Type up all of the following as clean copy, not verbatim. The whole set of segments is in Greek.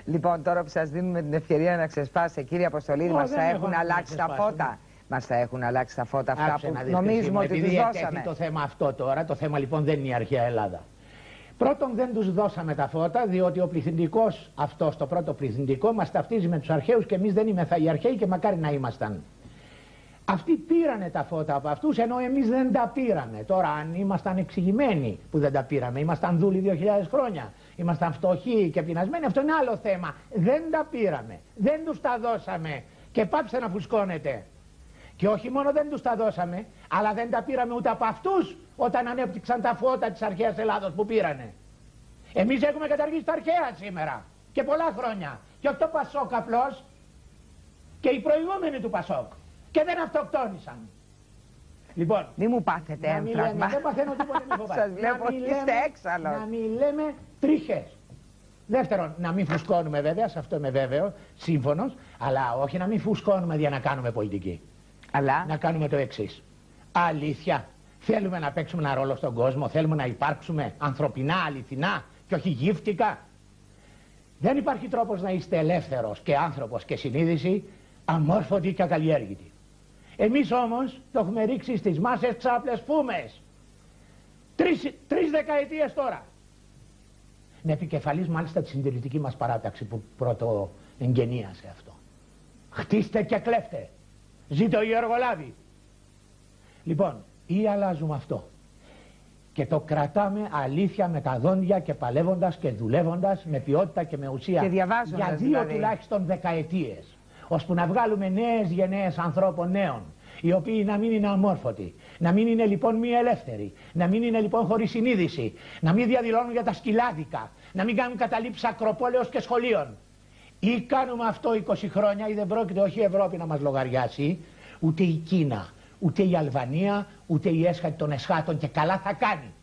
Λοιπόν, τώρα που σας δίνουμε την ευκαιρία να ξεσπάσετε, κύριε Αποστολίδη, μας θα έχουν αλλάξει τα φώτα. Μας θα έχουν αλλάξει τα φώτα αυτά που νομίζουμε ότι τους δώσαμε. Το θέμα αυτό τώρα, το θέμα λοιπόν δεν είναι η αρχαία Ελλάδα. Πρώτον, δεν τους δώσαμε τα φώτα, διότι ο πληθυντικός αυτός, το πρώτο πληθυντικό, μας ταυτίζει με τους αρχαίους και εμείς δεν είμαστε οι αρχαίοι και μακάρι να ήμασταν. Αυτοί πήρανε τα φώτα από αυτούς, ενώ εμείς δεν τα πήραμε. Τώρα, αν ήμασταν εξηγημένοι που δεν τα πήραμε, ήμασταν δούλοι 2.000 χρόνια, ήμασταν φτωχοί και πεινασμένοι, αυτό είναι άλλο θέμα. Δεν τα πήραμε, δεν τους τα δώσαμε και πάψτε να φουσκώνετε. Και όχι μόνο δεν τους τα δώσαμε, αλλά δεν τα πήραμε ούτε από αυτούς όταν ανέπτυξαν τα φώτα της αρχαίας Ελλάδος που πήρανε. Εμείς έχουμε καταργήσει τα αρχαία σήμερα και πολλά χρόνια. Και όχι το Πασόκ απλώς, και οι προηγούμενοι του Πασόκ. Και δεν αυτοκτόνησαν. Λοιπόν, μη μου πάθετε έμφραγμα. Δεν παθαίνω τίποτα, μη φοβάστε. Σας βλέπω ότι είστε έξαλλος. Να μην λέμε τρίχες. Δεύτερον, να μην φουσκώνουμε βέβαια, σε αυτό είμαι βέβαιο, σύμφωνος, αλλά όχι να μην φουσκώνουμε για να κάνουμε πολιτική. Αλλά να κάνουμε το εξής. Αλήθεια. Θέλουμε να παίξουμε ένα ρόλο στον κόσμο, θέλουμε να υπάρξουμε ανθρωπινά, αληθινά και όχι γύφτικα. Δεν υπάρχει τρόπος να είστε ελεύθερος και άνθρωπος και συνείδηση αμόρφωτοι και ακαλλιέργητοι. Εμείς όμως το έχουμε ρίξει στις μάσες ξάπλες φούμες. Τρεις δεκαετίες τώρα. Με επικεφαλής μάλιστα τη συντηρητική μας παράταξη που πρώτο εγγενίασε αυτό. Χτίστε και κλέφτε. Ζήτω οι εργολάβοι. Λοιπόν, ή αλλάζουμε αυτό και το κρατάμε αλήθεια με τα δόντια και παλεύοντας και δουλεύοντας με ποιότητα και με ουσία και για δύο δηλαδή τουλάχιστον δεκαετίες, ώσπου να βγάλουμε νέες γενναίες ανθρώπων νέων, οι οποίοι να μην είναι αμόρφωτοι, να μην είναι λοιπόν μη ελεύθεροι, να μην είναι λοιπόν χωρίς συνείδηση, να μην διαδηλώνουν για τα σκυλάδικα, να μην κάνουν καταλήψεις ακροπόλεως και σχολείων. Ή κάνουμε αυτό 20 χρόνια ή δεν πρόκειται όχι η Ευρώπη να μας λογαριάσει, ούτε η Κίνα, ούτε η Αλβανία, ούτε η έσχατη των εσχάτων, και καλά θα κάνει.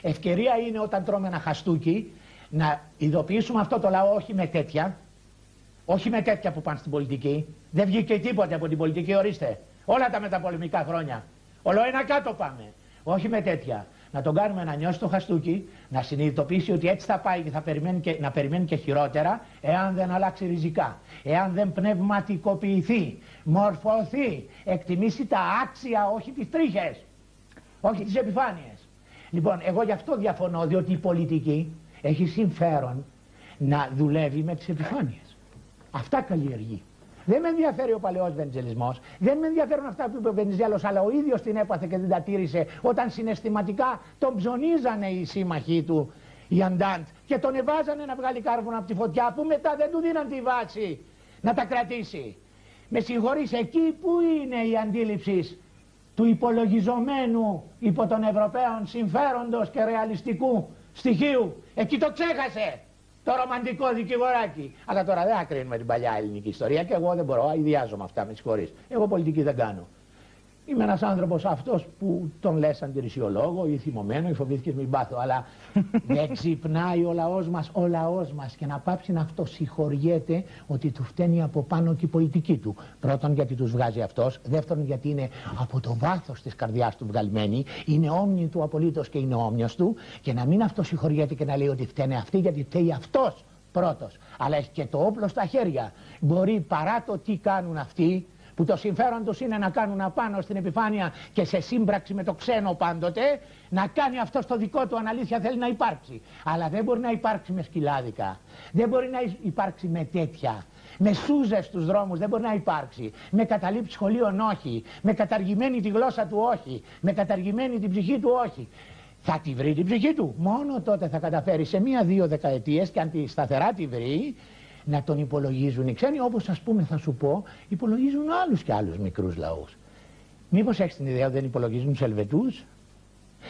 Ευκαιρία είναι όταν τρώμε ένα χαστούκι να ειδοποιήσουμε αυτό το λαό, όχι με τέτοια, όχι με τέτοια που πάνε στην πολιτική. Δεν βγήκε τίποτε από την πολιτική, ορίστε. Όλα τα μεταπολεμικά χρόνια. Όλο ένα κάτω πάμε. Όχι με τέτοια. Να τον κάνουμε να νιώσει το χαστούκι, να συνειδητοποιήσει ότι έτσι θα πάει και θα περιμένει και χειρότερα, εάν δεν αλλάξει ριζικά, εάν δεν πνευματικοποιηθεί, μορφωθεί, εκτιμήσει τα άξια, όχι τις τρίχες, όχι τις επιφάνειες. Λοιπόν, εγώ γι' αυτό διαφωνώ, διότι η πολιτική έχει συμφέρον να δουλεύει με τις επιφάνειες. Αυτά καλλιεργεί. Δεν με ενδιαφέρει ο παλαιός βενιζελισμός, δεν με ενδιαφέρουν αυτά που είπε ο Βενιζέλος, αλλά ο ίδιος την έπαθε και δεν τα τήρησε όταν συναισθηματικά τον ψωνίζανε οι σύμμαχοί του, οι Αντάντ, και τον εβάζανε να βγάλει κάρβουνα από τη φωτιά, που μετά δεν του δίναν τη βάση να τα κρατήσει. Με συγχωρείς, εκεί που είναι η αντίληψη του υπολογιζομένου υπό των Ευρωπαίων συμφέροντος και ρεαλιστικού στοιχείου, εκεί το ξέχασε. Το ρομαντικό δικηγοράκι. Αλλά τώρα δεν ακρίνουμε την παλιά ελληνική ιστορία και εγώ δεν μπορώ, ιδιάζομαι αυτά, με συγχωρείς. Εγώ πολιτική δεν κάνω. Είμαι ένας άνθρωπος αυτός που τον λες αντιρρησιολόγο ή θυμωμένο ή φοβήθηκες μην πάθω. Αλλά δεν ξυπνάει ο λαός μας και να πάψει να αυτοσυγχωριέται ότι του φταίνει από πάνω και η πολιτική του. Πρώτον, γιατί τους βγάζει αυτός. Δεύτερον, γιατί είναι από το βάθος της καρδιάς του βγαλμένη. Είναι όμνη του απολύτως και είναι όμοιος του. Και να μην αυτοσυγχωριέται και να λέει ότι φταίνε αυτοί, γιατί φταίει αυτός πρώτος. Αλλά έχει και το όπλο στα χέρια. Μπορεί παρά το τι κάνουν αυτοί, που το συμφέρον τους είναι να κάνουν απάνω στην επιφάνεια και σε σύμπραξη με το ξένο πάντοτε, να κάνει αυτό στο δικό του, αν αλήθεια θέλει να υπάρξει. Αλλά δεν μπορεί να υπάρξει με σκυλάδικα, δεν μπορεί να υπάρξει με τέτοια, με σούζες στους δρόμους δεν μπορεί να υπάρξει, με καταλήψεις σχολείων όχι, με καταργημένη τη γλώσσα του όχι, με καταργημένη την ψυχή του όχι. Θα τη βρει την ψυχή του, μόνο τότε θα καταφέρει σε 1-2 δεκαετίες, και αν τη σταθερά τη βρει, να τον υπολογίζουν οι ξένοι, όπως ας πούμε θα σου πω, υπολογίζουν άλλους και άλλους μικρούς λαούς. Μήπως έχεις την ιδέα ότι δεν υπολογίζουν τους Ελβετούς?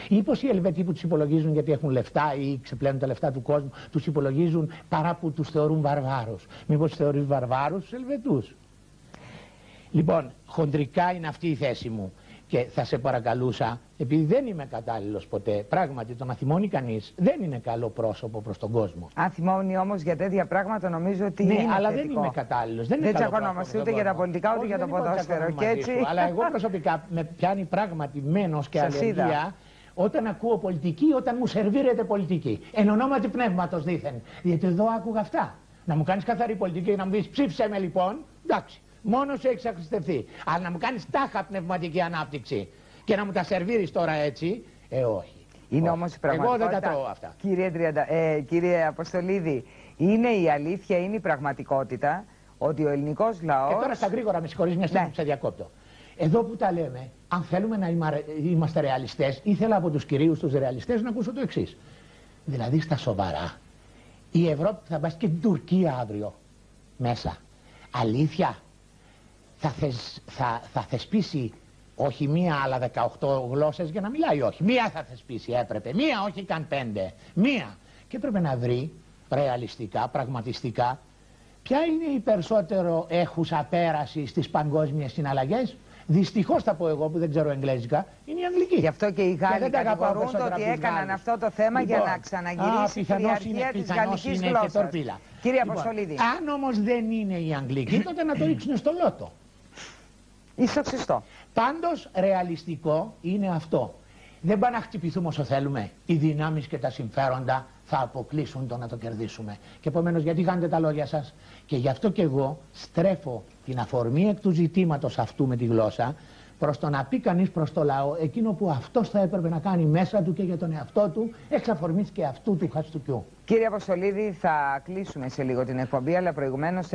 Ή πως οι Ελβετοί που τους υπολογίζουν γιατί έχουν λεφτά ή ξεπλένουν τα λεφτά του κόσμου, τους υπολογίζουν παρά που τους θεωρούν βαρβάρους? Μήπως θεωρείς βαρβάρους τους Ελβετούς? Λοιπόν, χοντρικά είναι αυτή η θέση μου. Και θα σε παρακαλούσα, επειδή δεν είμαι κατάλληλος ποτέ, πράγματι το να θυμώνει κανείς δεν είναι καλό πρόσωπο προς τον κόσμο. Αν θυμώνει όμως για τέτοια πράγματα νομίζω ότι είναι αλλά θετικό. δεν είμαι κατάλληλος. Δεν τσακωνόμαστε ούτε για τα πολιτικά ούτε για το ποδόσφαιρο. Και έτσι... Αλλά εγώ προσωπικά με πιάνει πράγματι μένος και αλλεργία όταν ακούω πολιτική, όταν μου σερβίρεται πολιτική. Εν ονόματι πνεύματος δήθεν. Γιατί εδώ άκουγα αυτά. Να μου κάνεις καθαρή πολιτική και να μου πεις ψήφισε με λοιπόν, εντάξει, μόνο σου έχεις αχρηστευτεί. Αλλά να μου κάνεις τάχα πνευματική ανάπτυξη και να μου τα σερβίρεις τώρα έτσι, όχι. Είναι όμως η πραγματικότητα. Εγώ δεν τα τρώω αυτά. Κύριε Αποστολίδη, είναι η αλήθεια, είναι η πραγματικότητα ότι ο ελληνικός λαός... Και τώρα στα γρήγορα, με συγχωρείς, μια στιγμή που σε διακόπτω. Εδώ που τα λέμε, αν θέλουμε να είμαστε ρεαλιστές, ήθελα από τους κυρίους τους ρεαλιστές να ακούσω το εξής. Δηλαδή στα σοβαρά, η Ευρώπη θα πάει και την Τουρκία αύριο μέσα. Αλήθεια, θα θεσπίσει όχι μία αλλά 18 γλώσσες για να μιλάει, όχι. Μία θα θεσπίσει, έπρεπε. Μία, όχι καν 5. Μία. Και έπρεπε να βρει ρεαλιστικά, πραγματιστικά, ποια είναι η περισσότερο έχουσα πέραση στις παγκόσμιες συναλλαγές. Δυστυχώς θα πω εγώ που δεν ξέρω εγγλέζικα, είναι η αγγλική. Γι' αυτό και οι Γάλλοι κατηγορούνται ότι έκαναν αυτό το θέμα για να ξαναγυρίσει η κυριαρχία της γαλλικής γλώσσας. Κύριε Αποστολίδη. Αν όμως δεν είναι η αγγλική, τότε να το ρίξουν στο λότο. Ίσως σωστό. Πάντως ρεαλιστικό είναι αυτό. Δεν πάει να χτυπηθούμε όσο θέλουμε. Οι δυνάμεις και τα συμφέροντα θα αποκλείσουν το να το κερδίσουμε. Και επομένως γιατί κάνετε τα λόγια σας. Και γι' αυτό και εγώ στρέφω την αφορμή εκ του ζητήματος αυτού με τη γλώσσα προς το να πει κανείς προς το λαό εκείνο που αυτός θα έπρεπε να κάνει μέσα του και για τον εαυτό του εξ αφορμής και αυτού του χαστούκιου. Κύριε Αποστολίδη, θα κλείσουμε σε λίγο την εκπομπή, αλλά προηγουμένως